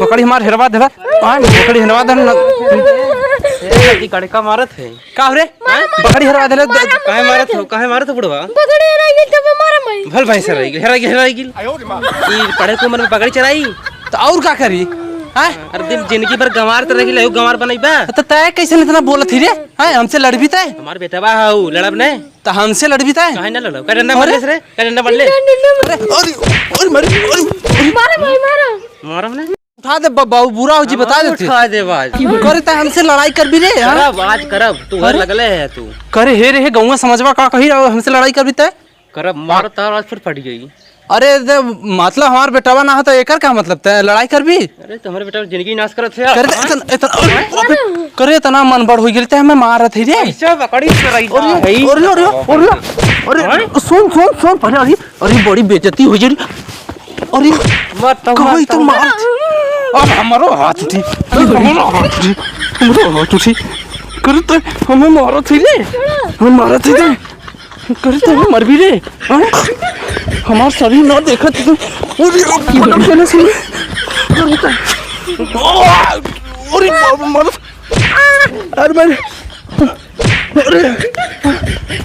बकरी हमार हेरवा देला बकरी हेरवा दे कड़का मारत है का रे बकरी हेरवा देले काहे मारत हो बुढ़वा पकड़े रही तब मारा मैं भल भाई सर हेरा गिल ई पड़े को मन में पकड़ी चराई तो और का करी हां अरे दिन जिंदगी भर गंवार त रही गंवार बनैबा तो तय कैसे इतना बोलत ही रे हां हमसे लड़बी तय हमार बेटवा हाउ लड़ब ने तो हमसे लड़बी तय काहे ना लड़ो का डंडा बनले रे का डंडा बनले अरे और मारा भाई मारा मारम ने उठा दे बाबू बुरा हो जी बता देते उठा दे बाज करे त हमसे लड़ाई कर भी रे हां करब आज करब तू हर लगले है तू करे हे रे गौवा समझवा का कही हमसे लड़ाई कर भी तय करब मार तार आज फिर फट गई अरे मतलब हमार बेटावा ना हो तो एकर का मतलब तय लड़ाई कर भी अरे तुम्हारे बेटा जिंदगी नाश करत है करे करे इतना मन बड़ हो गेल त हमें मारत है रे ऐसा बकड़ी चराई अरे सुन पहले अरे बड़ी बेइज्जती हो गई अरे मत कहीं तो मार अब हमारो हाथ थी हमरो हाथ थी करे तो हमें मारो थी रे हमें मारो थी रे करे तो हमें मर भी रे हमार शरीर ना देखत तो अरे चले से अरे मर अरे मैं अरे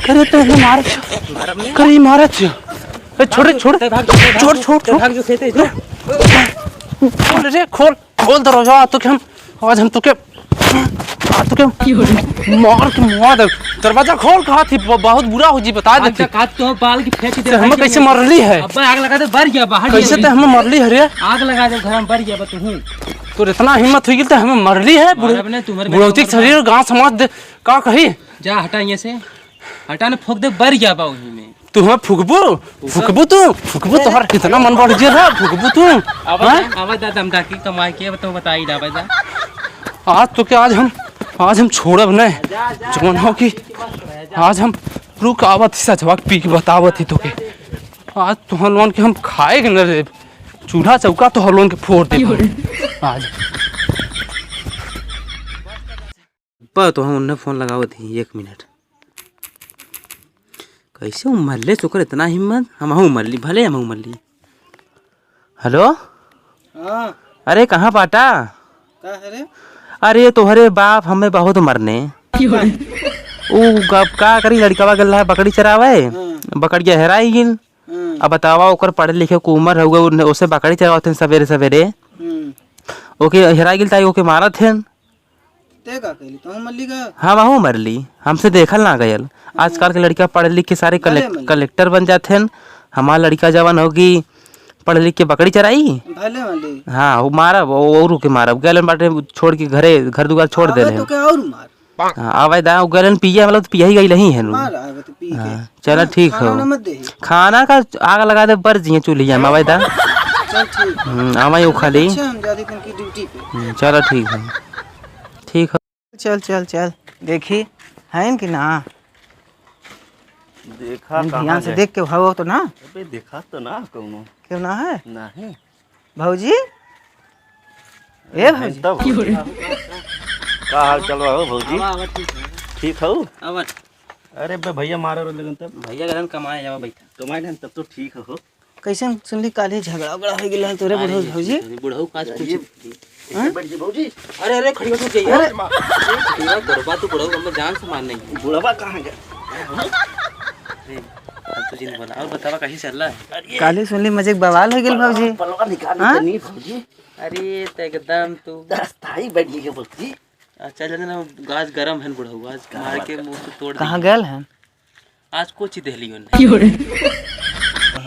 करे तो हमें मार करे मारा छ छोड़ भाग जो खेते खोल रे खोल दरवाजा तो हम आज हम तो के मार के मुआ दे दरवाजा खोल कहा थी बहुत बुरा हो जी बता देती काट तो बाल की फेंक दे हमें कैसे मरली है अब आग लगा दे बर गया बाहर कैसे तो हमें मरली है रे आग लगा दे घर में बर गया तू तो इतना हिम्मत हुई तो हमें मरली है बुढ़ौती शरीर गांव समाज दे का कही जा हटा ये से हटा ने फूक दे बर गया बा वही में तू हमें फुकबू तो हर कितना मन बढ़ गया है फुकबू तू आवाज दा दम डाकी कमाई के तो बताई दा बजा आज तो क्या आज हम छोड़ब नहीं जवन हो कि आज हम रुक आवत ही सजवाक पी के बतावत ही तो के आज तो हलवन के हम खाएगे न रे चूल्हा चौका तो हलवन के फोड़ दे आज पर तो हम उन्हें फोन लगाओ थी 1 मिनट कैसे मरले चुकर इतना हिम्मत हम मरली भले हम मरली हेलो हाँ अरे कहाँ पाटा का है रे अरे तोहरे बाप हमें बहुत मरने का करी लड़का गल है बकरी चरावे बकरिया हेराई गिल अब बतावा ओकर पढ़े लिखे को उम्र हो गए उसे बकरी चरावते सवेरे सवेरे ओके हेराई गिल ताई ओके मारत है ते का कहली तो हम मल्ली का हम मरली हमसे देखल ना गयल आजकल के लड़का पढ़े लिख के सारे कलेक्टर बन जाते हैं हमारा लड़का जवान होगी पढ़ लिख के बकरी चराई भले मल्ली हाँ वो मारा और के मारा गैलन बाटे छोड़ के घर दुआर छोड़ दे तो क्या और मार आवे दा गैलन पिया मतलब तो पिया ही गई नहीं है मार आवे तो पी के चलो ठीक हो खाना मत दे खाना का आग लगा दे बर जिए चूल्हिया में आवे दा चल ठीक आवे वो खाली अच्छा हम जाते हैं की ड्यूटी पे चलो ठीक है चल देखी है कि ना देखा ध्यान से देख के भाव तो ना अबे देखा तो ना कौनो क्यों ना है नहीं भाऊजी ए भाऊजी तब का हाल चल रहा हो भौजी ठीक हो अरे बे भैया मारे रो लेकिन तब भैया गलन कमाए जावा बैठा कमाई नहीं तब तो ठीक हो कैसे सुनली काले झगड़ा उगड़ा हो गेल तोरे बुढ़ऊ भाऊजी बुढ़ऊ काज कुछ बैठ जी भौजी अरे खड़ी हो तू जाइए करबा तू बुढ़ऊ हमें जान से मार नहीं बुढ़वा कहाँ गया तुझे बोला और बतावा कैसे चल रहा है काले सुनली मजे बवाल हो गेल भाऊजी पलवा निकाल हाँ? नहीं भौजी अरे तो एकदम तू रास्ताई बैठ गई भौजी अच्छा ना गाज गरम है बुढ़ऊ आज मार के मुंह से तोड़ कहाँ गेल हैं आज को ची देहली होने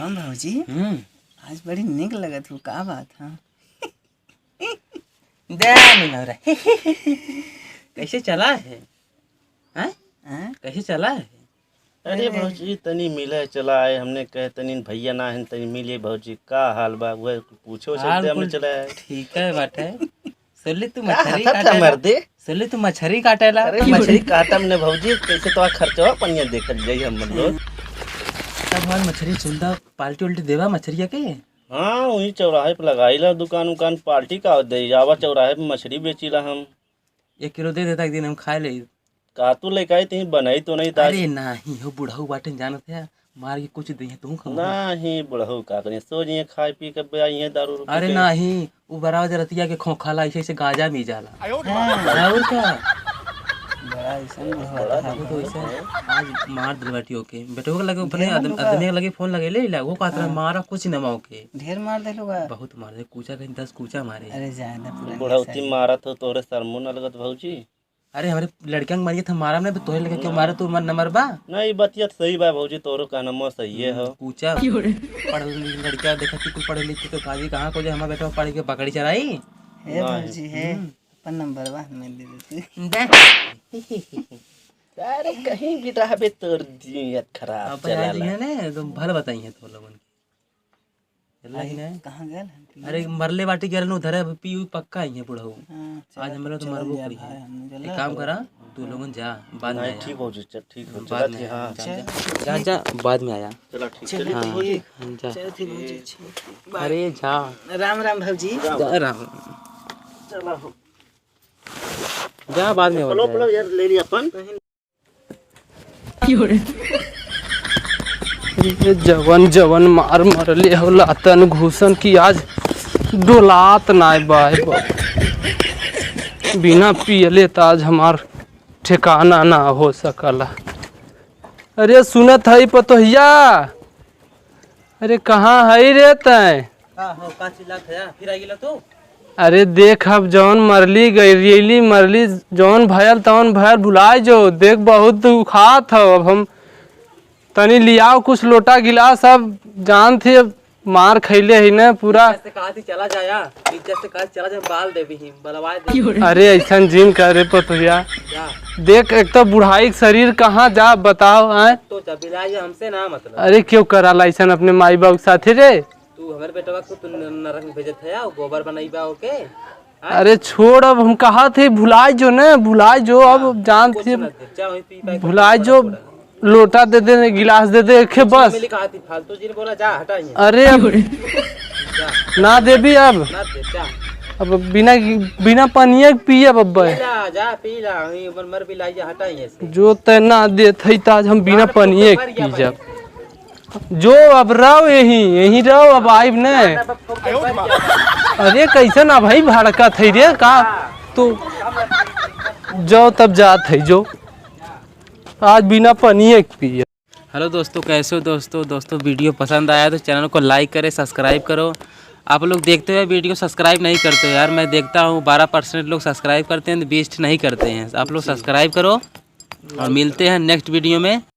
हम भाऊजी आज बड़ी निक लगत हो का बात हां कैसे चला है हैं कैसे चला है अरे भौजी तनी मिले चला आए हमने कहे तनी भैया ना है तनी मिले भौजी का हाल बा वो पूछो चलते हमने चला आए ठीक है बाटे सुनली तू का मछली हाथा था मर्दे सुनली तू मछली काटेला अरे मछली काटम ने भौजी कैसे तो खर्चवा पनिया देखल जाई हम लोग तब हमार मछली सुनता पाल्टी उल्टी देवा मछलिया के हाँ वही चौराहे पे लगाईला दुकान उकान पार्टी का दे जावा चौराहे पे मछली बेचीला हम 1 किलो दे देता एक दिन हम खाए ले का तू लेके आई थी बनाई तो नहीं था अरे नहीं हो बुढ़ऊ बाटे जानत है मार के कुछ दी तू खा नहीं बुढ़ऊ का करें सो जिए खाए पी के आई है दारू उरू पी अरे के। नहीं वो बराबर रतिया के खोखला ऐसे गांजा में जाला और क्या बड़ा ऐसा बुढ़वा था। वो तो ऐसे आज मार दिल बैठी ओके बेटो के लगे अपने आदमी के लगे फोन लगे ले वो कहता मारा कुछ न मौके ढेर मार दे लोग। बहुत मार दे कूचा कहीं 10 कूचा मारे अरे ज्यादा पूरा बुढ़ौती मारा तो तोरे सरमो न लगत भौजी। अरे हमारे लड़कियां के मारिए था मारा नहीं तोहे लगे क्यों मारे तू मन नंबर बा नहीं बतिया सही बा भौजी तोरो कहना मो सही है हो। कूचा पढ़ लड़कियां देखा कि तू पढ़े लिखे तो काजी कहाँ को जो हमारा बेटा पढ़ के पकड़ी चराई हे भौजी है अपन नंबर बा मैं दे देती। अरे कहीं भी रहबे तोर दियत खराब अब चला आज है ना तो भले बताई है तो लोगन के चला ही नहीं कहाँ गए? अरे मरले बाटी गेल नु धरे पी पक्का ही है बुढ़ऊ हाँ, आज हमरा तो मरबो करी है एक काम करा तू लोगन जा बाद में नहीं आया। ठीक हो जी ठीक हो बाद चला में हाँ जा जा बाद में आया चला ठीक चलिए हाँ जा चलो थी भौजी अच्छी। अरे जा राम राम भौजी। जा राम चला हो जा बाद में पलो पलो यार ले लिया अपन ये जवन जवन मार मरले हो लातन घूसन की आज डोलात नाय बाय बिना पियले त आज हमार ठिकाना ना हो सकला। अरे सुनत हई पतोहिया अरे कहाँ हई रे तै? का चिल्लात है फिर आ गेला तू अरे देख अब जौन मरली गईली मरली जौन भयल तौन भयल भुलाए जो देख बहुत दुखात हो। अब हम तनी लियाओ कुछ लोटा गिलास अब जान थे मार खैले ही ना पूरा। से कहा थी चला जाया इज्जत से कहा चला जा बाल देवी ही बलवाए दे अरे ऐसा जिन करे पतोहिया जा देख एक तो बुढ़ाई के शरीर कहाँ जा बताओ आए। तो जब इलाज हमसे ना मतलब अरे क्यों करा ऐसा अपने माई बाबू के साथ रे? तू हमारे बेटा को तू नरक में भेजत है गोबर बनाई बा ओके अरे छोड़ अब हम कहा थे भुलाए जो न भुलाए जो अब जान थे जा वहीं पी पाए भुलाए जो लोटा दे दे गिलास दे दे एक बस। मिली कहा थी फालतू जी ने बोला जा हटा ये अरे अब ना देवी अब ना दे जा अब बिना बिना पानिया के पिए अब पी ला जा पी ला वहीं ऊपर मर भी लाई जा हटा ये से जो तय ना देत है आज हम बिना पानिए के पी जब जो अब रहो यही रहो अब आइब न। अरे कैसे ना भाई भड़का थे रे का तो जो तब जात है जो आज बिना पानिए के पिए। हेलो दोस्तों कैसे हो दोस्तों वीडियो पसंद आया तो चैनल को लाइक करें सब्सक्राइब करो। आप लोग देखते हुए वीडियो सब्सक्राइब नहीं करते हो यार। मैं देखता हूँ 12% लोग सब्सक्राइब करते हैं 20 नहीं करते हैं। आप लोग सब्सक्राइब करो और मिलते हैं नेक्स्ट वीडियो में।